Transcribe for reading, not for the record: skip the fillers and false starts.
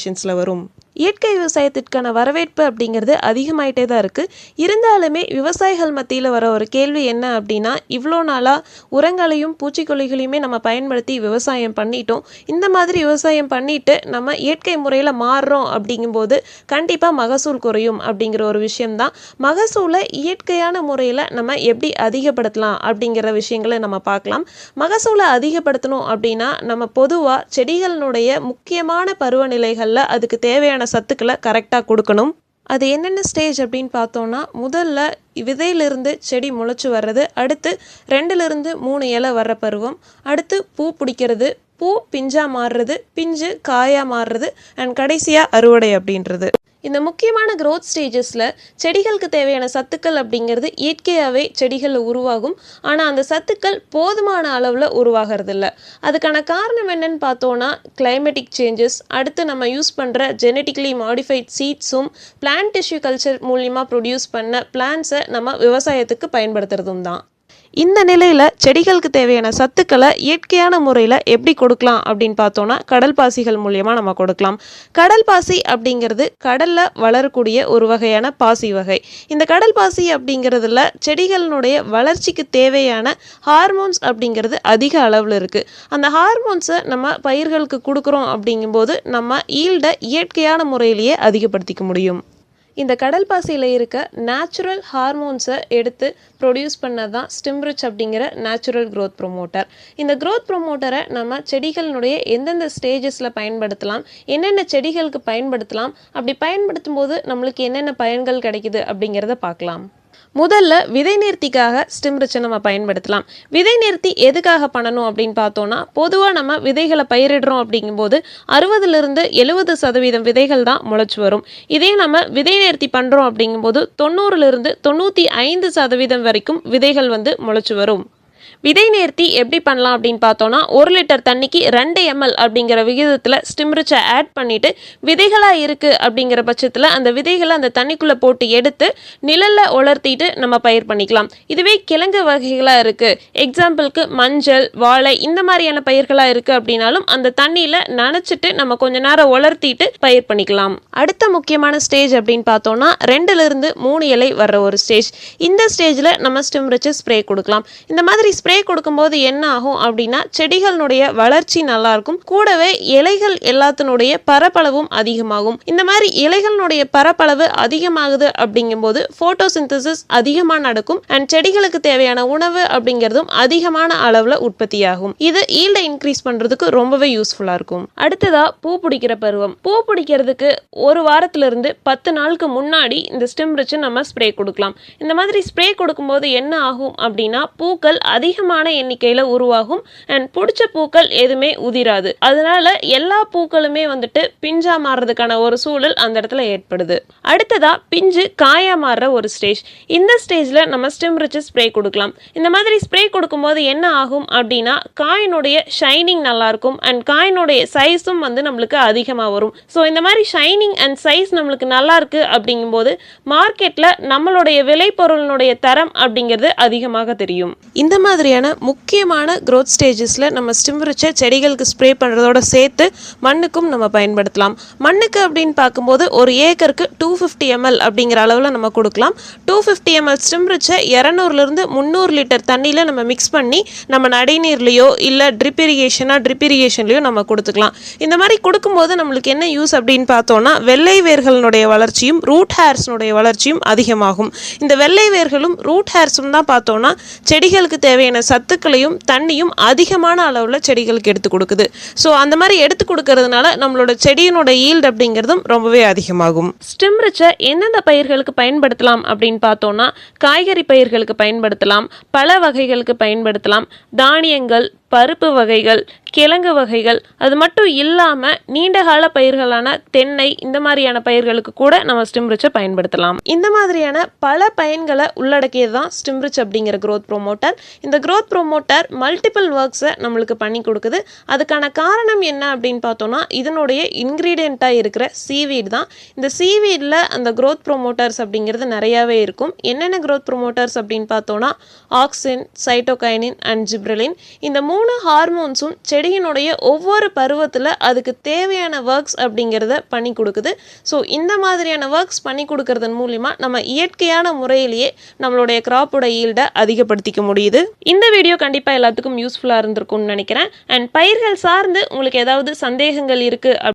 கண்டிஷன்ஸில் வரும். இயற்கை விவசாயத்திற்கான வரவேற்பு அப்படிங்கிறது அதிகமாயிட்டே தான் இருக்குது. இருந்தாலுமே விவசாயிகள் மத்தியில் வர ஒரு கேள்வி என்ன அப்படின்னா, இவ்வளோ நாளாக உரங்களையும் பூச்சிக்கொல்லிகளையுமே நம்ம பயன்படுத்தி விவசாயம் பண்ணிட்டோம். இந்த மாதிரி விவசாயம் பண்ணிட்டு நம்ம இயற்கை முறையில் மாறுறோம் அப்படிங்கும்போது கண்டிப்பாக மகசூல் குறையும் அப்படிங்கிற ஒரு விஷயம்தான். மகசூலை இயற்கையான முறையில் நம்ம எப்படி அதிகப்படுத்தலாம் அப்படிங்கிற விஷயங்களை நம்ம பார்க்கலாம். மகசூலை அதிகப்படுத்தணும் அப்படின்னா நம்ம பொதுவாக செடிகளினுடைய முக்கியமான பருவநிலைகளில் அதுக்கு தேவையான சத்துக்களை கரெக்டாக கொடுக்கணும். அது என்னென்ன ஸ்டேஜ் அப்படின்னு பார்த்தோன்னா, முதல்ல விதையிலிருந்து செடி முளைச்சி வர்றது, அடுத்து 2லிருந்து 3 இலை வர்ற பருவம், அடுத்து பூ பிடிக்கிறது, பூ பிஞ்சாக மாறுறது, பிஞ்சு காயாக மாறுறது, அண்ட் கடைசியாக அறுவடை அப்படின்றது. இந்த முக்கியமான க்ரோத் ஸ்டேஜஸில் செடிகளுக்கு தேவையான சத்துக்கள் அப்படிங்கிறது இயற்கையாகவே செடிகளில் உருவாகும். ஆனால் அந்த சத்துக்கள் போதுமான அளவில் உருவாகிறதில்ல. அதுக்கான காரணம் என்னன்னு பார்த்தோன்னா, கிளைமேட்டிக் சேஞ்சஸ், அடுத்து நம்ம யூஸ் பண்ணுற ஜெனட்டிக்கலி மாடிஃபைட் சீட்ஸும் பிளான்ட் டிஷ்யூ கல்ச்சர் மூலியமாக ப்ரொடியூஸ் பண்ண பிளான்ட்ஸை நம்ம விவசாயத்துக்கு பயன்படுத்துறதும் தான். இந்த நிலையில் செடிகளுக்கு தேவையான சத்துக்களை இயற்கையான முறையில் எப்படி கொடுக்கலாம் அப்படின்னு பார்த்தோன்னா, கடல் பாசிகள் மூலியமாக நம்ம கொடுக்கலாம். கடல் பாசி அப்படிங்கிறது கடலில் வளரக்கூடிய ஒரு வகையான பாசி வகை. இந்த கடல் பாசி அப்படிங்கிறதுல செடிகளினுடைய வளர்ச்சிக்கு தேவையான ஹார்மோன்ஸ் அப்படிங்கிறது அதிக அளவில் இருக்குது. அந்த ஹார்மோன்ஸை நம்ம பயிர்களுக்கு கொடுக்குறோம் அப்படிங்கும்போது நம்ம ஈல்டை இயற்கையான முறையிலேயே அதிகப்படுத்திக்க முடியும். இந்த கடல் பாசியில் இருக்க நேச்சுரல் ஹார்மோன்ஸை எடுத்து ப்ரொடியூஸ் பண்ணது தான் ஸ்டிம்ரிச் அப்படிங்கிற நேச்சுரல் க்ரோத் ப்ரொமோட்டர். இந்த க்ரோத் ப்ரொமோட்டரை நம்ம செடிகளினுடைய எந்தெந்த ஸ்டேஜஸில் பயன்படுத்தலாம், என்னென்ன செடிகளுக்கு பயன்படுத்தலாம், அப்படி பயன்படுத்தும் போது நம்மளுக்கு என்னென்ன பயன்கள் கிடைக்குது அப்படிங்கிறத பார்க்கலாம். முதல்ல விதை நேர்த்திக்காக ஸ்டிம்ரிச்சை நம்ம பயன்படுத்தலாம். விதை நேர்த்தி எதுக்காக பண்ணணும் அப்படின்னு பார்த்தோன்னா, பொதுவாக நம்ம விதைகளை பயிரிடுறோம் அப்படிங்கும்போது 60லிருந்து 70% விதைகள் தான் முளைச்சி வரும். இதே நம்ம விதை நேர்த்தி பண்ணுறோம் அப்படிங்கும்போது 90லிருந்து 95% வரைக்கும் விதைகள் முளைச்சி வரும். விதை நேர்த்தி எப்படி பண்ணலாம் அப்படின்னு பார்த்தோன்னா, 1 லிட்டர் தண்ணிக்கு 2 ml அப்படிங்கிற விகிதத்தில் ஸ்டிம்ரிச்சை ஆட் பண்ணிவிட்டு விதைகளாக இருக்குது அப்படிங்கிற பட்சத்தில் அந்த விதைகளை அந்த தண்ணிக்குள்ளே போட்டு எடுத்து நிழலில் உலர்த்திட்டு நம்ம பயிர் பண்ணிக்கலாம். இதுவே கிழங்கு வகைகளாக இருக்குது, எக்ஸாம்பிளுக்கு மஞ்சள், வாழை இந்த மாதிரியான பயிர்களாக இருக்குது அப்படின்னாலும் அந்த தண்ணியில் நனைச்சிட்டு நம்ம கொஞ்ச நேரம் உலர்த்திட்டு பயிர் பண்ணிக்கலாம். அடுத்த முக்கியமான ஸ்டேஜ் அப்படின்னு பார்த்தோன்னா, 2லிருந்து 3 இலை வர்ற ஒரு ஸ்டேஜ். இந்த ஸ்டேஜில் நம்ம ஸ்டிம்ரிச்சை ஸ்ப்ரே கொடுக்கலாம். இந்த மாதிரி ஸ்ப்ரே கொடுக்கும்போது என்ன ஆகும் அப்படின்னா, செடிகளுடைய வளர்ச்சி நல்லா இருக்கும், கூடவே இலைகள் எல்லாத்தினுடைய பரப்பளவும் அதிகமாகும். இந்த மாதிரி இலைகளுடைய பரப்பளவு அதிகமாகுது அப்படிங்கும்போது போட்டோசிந்தசிஸ் அதிகமாக நடக்கும் அண்ட் செடிகளுக்கு தேவையான உணவு அப்படிங்கிறதும் அதிகமான அளவில் உற்பத்தியாகும். இது ஈல்டை இன்க்ரீஸ் பண்ணுறதுக்கு ரொம்பவே யூஸ்ஃபுல்லாக இருக்கும். அடுத்ததாக பூ பிடிக்கிற பருவம். பூ பிடிக்கிறதுக்கு 1 வாரத்திலிருந்து 10 நாளுக்கு முன்னாடி இந்த ஸ்டிம்ரிச்சை நம்ம ஸ்ப்ரே கொடுக்கலாம். இந்த மாதிரி ஸ்ப்ரே கொடுக்கும்போது என்ன ஆகும் அப்படின்னா, பூக்கள் அதிகமான எண்ணிக்கையில் உருவாகும் அண்ட் பிடிச்ச பூக்கள் எதுவுமே உதிராது. அதனால எல்லா பூக்களுமே பிஞ்சா மாறுறதுக்கான ஒரு சூழல் அந்த இடத்துல ஏற்படுது. அடுத்ததா பிஞ்சு காயா மாறுற ஒரு ஸ்டேஜ். இந்த ஸ்டேஜில் நம்ம ஸ்டிம்ரிச்சை ஸ்ப்ரே கொடுக்கலாம். இந்த மாதிரி ஸ்ப்ரே கொடுக்கும்போது என்ன ஆகும் அப்படின்னா, காயினுடைய ஷைனிங் நல்லா இருக்கும் அண்ட் காயினுடைய சைஸும் நம்மளுக்கு அதிகமாக வரும். ஸோ இந்த மாதிரி ஷைனிங் அண்ட் சைஸ் நம்மளுக்கு நல்லா இருக்கு அப்படிங்கும்போது மார்க்கெட்டில் நம்மளுடைய விளைபொருளினுடைய தரம் அப்படிங்கிறது அதிகமாக தெரியும். இந்த மாதிரியான முக்கியமான க்ரோத் ஸ்டேஜஸில் நம்ம ஸ்டிம்ரிச்சை செடிகளுக்கு ஸ்ப்ரே பண்ணுறதோட சேர்த்து மண்ணுக்கும் நம்ம பயன்படுத்தலாம். மண்ணுக்கு அப்படின்னு பார்க்கும்போது ஒரு ஏக்கருக்கு 250 ml அப்படிங்கிற அளவில் நம்ம கொடுக்கலாம். 250 ml ஸ்டிம்ரிச்சை 200லிருந்து 300 லிட்டர் தண்ணியில் நம்ம மிக்ஸ் பண்ணி நம்ம நடைநீர்லையோ இல்லை ட்ரிப் இரிகேஷன்லையோ நம்ம கொடுத்துக்கலாம். இந்த மாதிரி கொடுக்கும்போது நம்மளுக்கு என்ன யூஸ் அப்படின்னு பார்த்தோன்னா, வெள்ளை வேர்களுடைய வளர்ச்சியும் ரூட் ஹேர்ஸ்னுடைய வளர்ச்சியும் அதிகமாகும். இந்த வெள்ளை வேர்களும் ரூட் ஹேர்ஸும் தான் பார்த்தோன்னா செடிகளுக்கு தேவையான சத்துக்களையும் தண்ணியும் அதிகமான அளவில் செடிகளுக்கு எடுத்து கொடுக்குது. ஸோ அந்த மாதிரி எடுத்து கொடுக்கறதுனால நம்மளோட செடியினோட ஈல்டு அப்படிங்கிறதும் ரொம்பவே அதிகமாகும். ஸ்டிம்ரிச்சை எந்தெந்த பயிர்களுக்கு பயன்படுத்தலாம் அப்படின்னு பார்த்தோன்னா, காய்கறி பயிர்களுக்கு பயன்படுத்தலாம், பழ வகைகளுக்கு பயன்படுத்தலாம், தானியங்கள், பருப்பு வகைகள், கிழங்கு வகைகள், அது மட்டும் இல்லாமல் நீண்டகால பயிர்களான தென்னை இந்த மாதிரியான பயிர்களுக்கு கூட நம்ம ஸ்டிம்ரிச்சை பயன்படுத்தலாம். இந்த மாதிரியான பல பயன்களை உள்ளடக்கியது தான் ஸ்டிம்ரிச் அப்படிங்கிற க்ரோத் ப்ரொமோட்டர். இந்த க்ரோத் ப்ரொமோட்டர் மல்டிபிள் ஒர்க்ஸை நம்மளுக்கு பண்ணி கொடுக்குது. அதுக்கான காரணம் என்ன அப்படின்னு பார்த்தோன்னா, இதனுடைய இன்க்ரீடியண்ட்டாக இருக்கிற சீவீட் தான். இந்த சீவீடில் அந்த க்ரோத் ப்ரொமோட்டர்ஸ் அப்படிங்கிறது நிறையாவே இருக்கும். என்னென்ன க்ரோத் ப்ரொமோட்டர்ஸ் அப்படின்னு பார்த்தோன்னா, ஆக்சின், சைட்டோகைனின் அண்ட் ஜிப்ரலின். இந்த 3 ஹார்மோன்ஸும் செடியினுடைய ஒவ்வொரு பருவத்தில் அதுக்கு தேவையான ஒர்க்ஸ் அப்படிங்கிறத பண்ணி கொடுக்குது. ஸோ இந்த மாதிரியான ஒர்க்ஸ் பண்ணி கொடுக்கறதன் மூலிமா நம்ம இயற்கையான முறையிலேயே நம்மளுடைய கிராப்போட ஈல்டை அதிகப்படுத்திக்க முடியுது. இந்த வீடியோ கண்டிப்பாக எல்லாத்துக்கும் யூஸ்ஃபுல்லாக இருந்திருக்கும்னு நினைக்கிறேன். அண்ட் பயிர்கள் சார்ந்து உங்களுக்கு ஏதாவது சந்தேகங்கள் இருக்குது